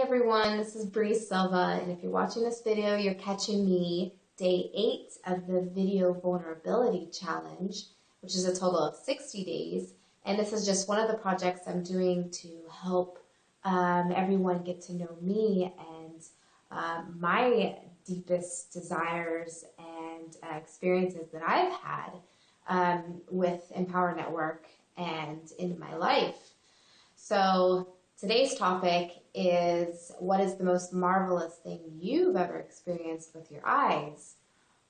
everyone, this is Bree Silva, and if you're watching this video, you're catching me day 8 of the Video Vulnerability Challenge, which is a total of 60 days, and this is just one of the projects I'm doing to help everyone get to know me and my deepest desires and experiences that I've had with Empower Network and in my life. So today's topic is, what is the most marvelous thing you've ever experienced with your eyes?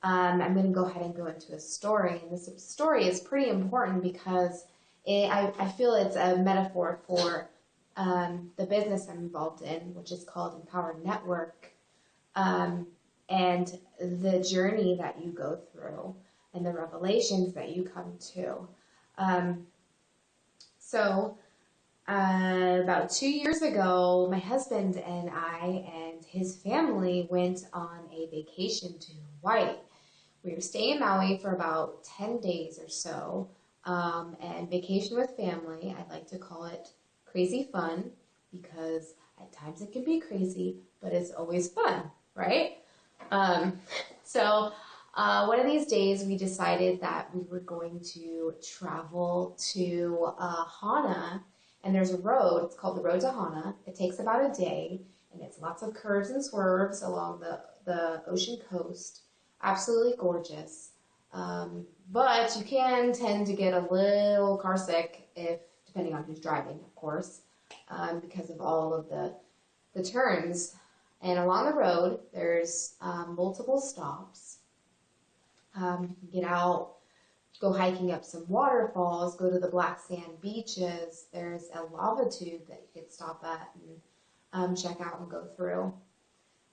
I'm going to go ahead and go into a story, and this story is pretty important because I feel it's a metaphor for the business I'm involved in, which is called Empower Network, and the journey that you go through and the revelations that you come to. About 2 years ago, my husband and I and his family went on a vacation to Hawaii. We were staying in Maui for about 10 days or so, and vacation with family, I like to call it crazy fun, because at times it can be crazy, but it's always fun, right? One of these days we decided that we were going to travel to Hana. And there's a road, it's called the Road to Hana. It takes about a day, and it's lots of curves and swerves along the ocean coast. Absolutely gorgeous. But you can tend to get a little car sick, depending on who's driving, of course, because of all of the turns. And along the road, there's multiple stops. You can get out, go hiking up some waterfalls, go to the black sand beaches. There's a lava tube that you could stop at and check out and go through.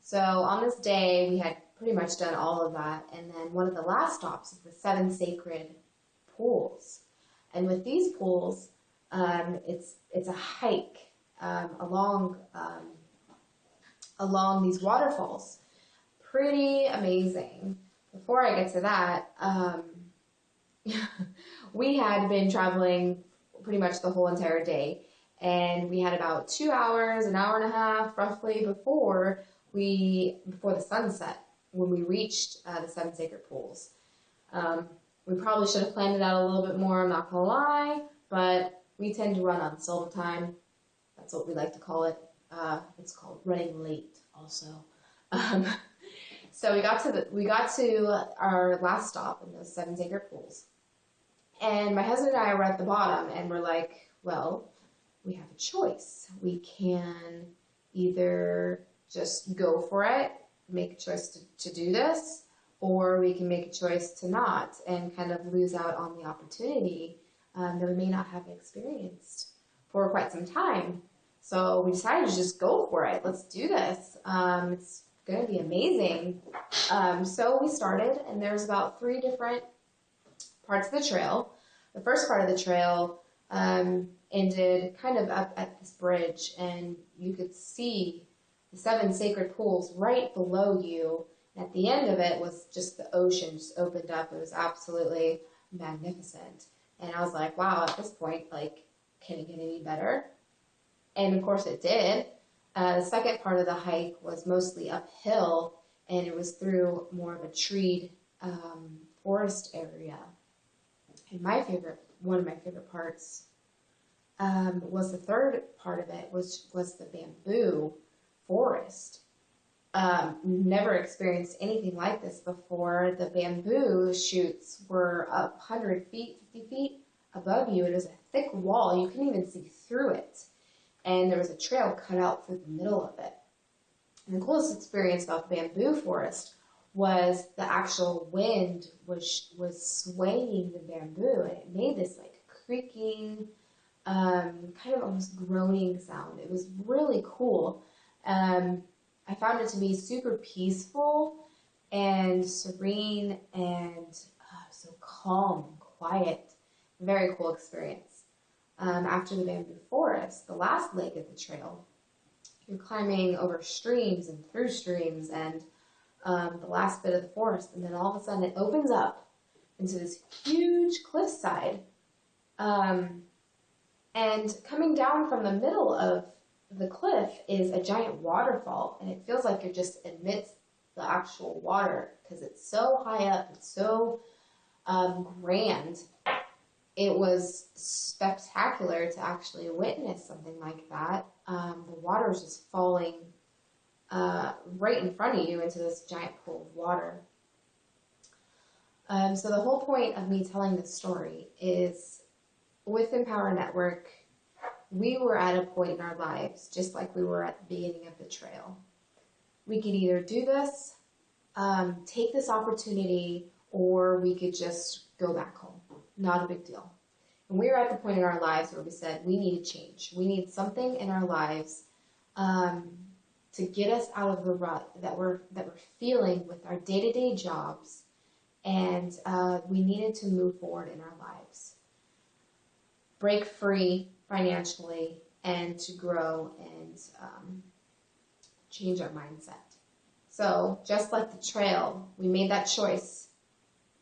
So on this day, we had pretty much done all of that. And then one of the last stops is the 7 sacred pools. And with these pools, it's a hike along these waterfalls. Pretty amazing. Before I get to that, we had been traveling pretty much the whole entire day, and we had about 2 hours, an hour and a half roughly before the sunset when we reached the 7 sacred pools. We probably should have planned it out a little bit more, I'm not gonna lie, but we tend to run on silver time. That's what we like to call it. It's called running late also. So we got to our last stop in those 7 sacred pools. And my husband and I were at the bottom, and we're like, well, we have a choice. We can either just go for it, make a choice to do this, or we can make a choice to not and kind of lose out on the opportunity that we may not have experienced for quite some time. So we decided to just go for it. Let's do this. It's going to be amazing. So we started, and there's about 3 different parts of the trail. The first part of the trail ended kind of up at this bridge, and you could see the 7 sacred pools right below you. And at the end of it was just the ocean just opened up. It was absolutely magnificent. And I was like, wow, at this point, like, can it get any better? And of course it did. The second part of the hike was mostly uphill, and it was through more of a treed forest area. And one of my favorite parts was the third part of it, which was the bamboo forest. Never experienced anything like this before. The bamboo shoots were up 100 feet, 50 feet above you. It was a thick wall. You couldn't even see through it. And there was a trail cut out through the middle of it. And the coolest experience about the bamboo forest was the actual wind was swaying the bamboo, and it made this like creaking, kind of almost groaning sound. It was really cool. I found it to be super peaceful and serene and so calm and quiet. Very cool experience. After the bamboo forest, the last leg of the trail, you're climbing over streams and through streams and the last bit of the forest, and then all of a sudden it opens up into this huge cliffside. And coming down from the middle of the cliff is a giant waterfall, and it feels like you're just amidst the actual water because it's so high up, it's so grand. It was spectacular to actually witness something like that. The water is just falling right in front of you into this giant pool of water. So the whole point of me telling this story is with Empower Network, we were at a point in our lives, just like we were at the beginning of the trail. We could either do this, take this opportunity, or we could just go back home. Not a big deal. And we were at the point in our lives where we said, we need a change. We need something in our lives to get us out of the rut that we're feeling with our day-to-day jobs, and we needed to move forward in our lives. Break free financially and to grow and change our mindset. So just like the trail, we made that choice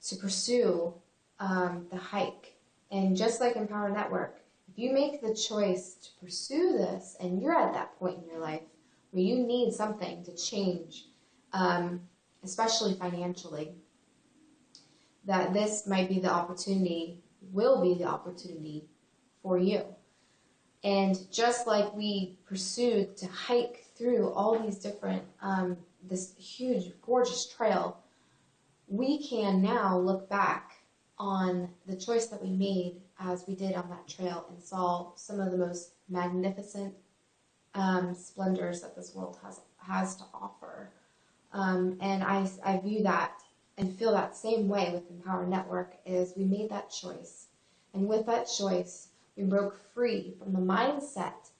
to pursue the hike. And just like Empower Network, if you make the choice to pursue this and you're at that point in your life where you need something to change, especially financially, that this might be the opportunity, will be the opportunity for you. And just like we pursued to hike through all these different, this huge, gorgeous trail, we can now look back on the choice that we made as we did on that trail and saw some of the most magnificent splendors that this world has to offer. And I view that and feel that same way with Empower Network is we made that choice. And with that choice, we broke free from the mindset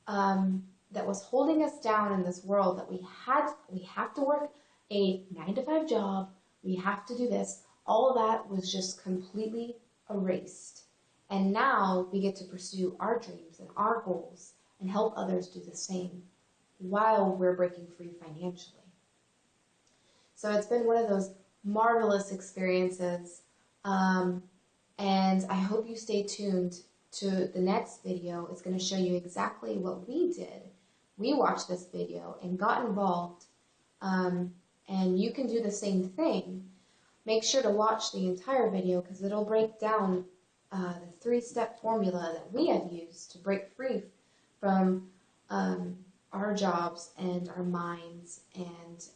that was holding us down in this world, that we have to work a 9-to-5 job, we have to do this. All of that was just completely erased. And now we get to pursue our dreams and our goals and help others do the same while we're breaking free financially. So it's been one of those marvelous experiences, and I hope you stay tuned to the next video. It's going to show you exactly what we did. We watched this video and got involved, and you can do the same thing. Make sure to watch the entire video because it'll break down the 3-step formula that we have used to break free from our jobs and our minds, and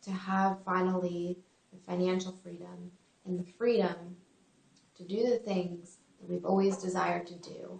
to have finally the financial freedom and the freedom to do the things that we've always desired to do.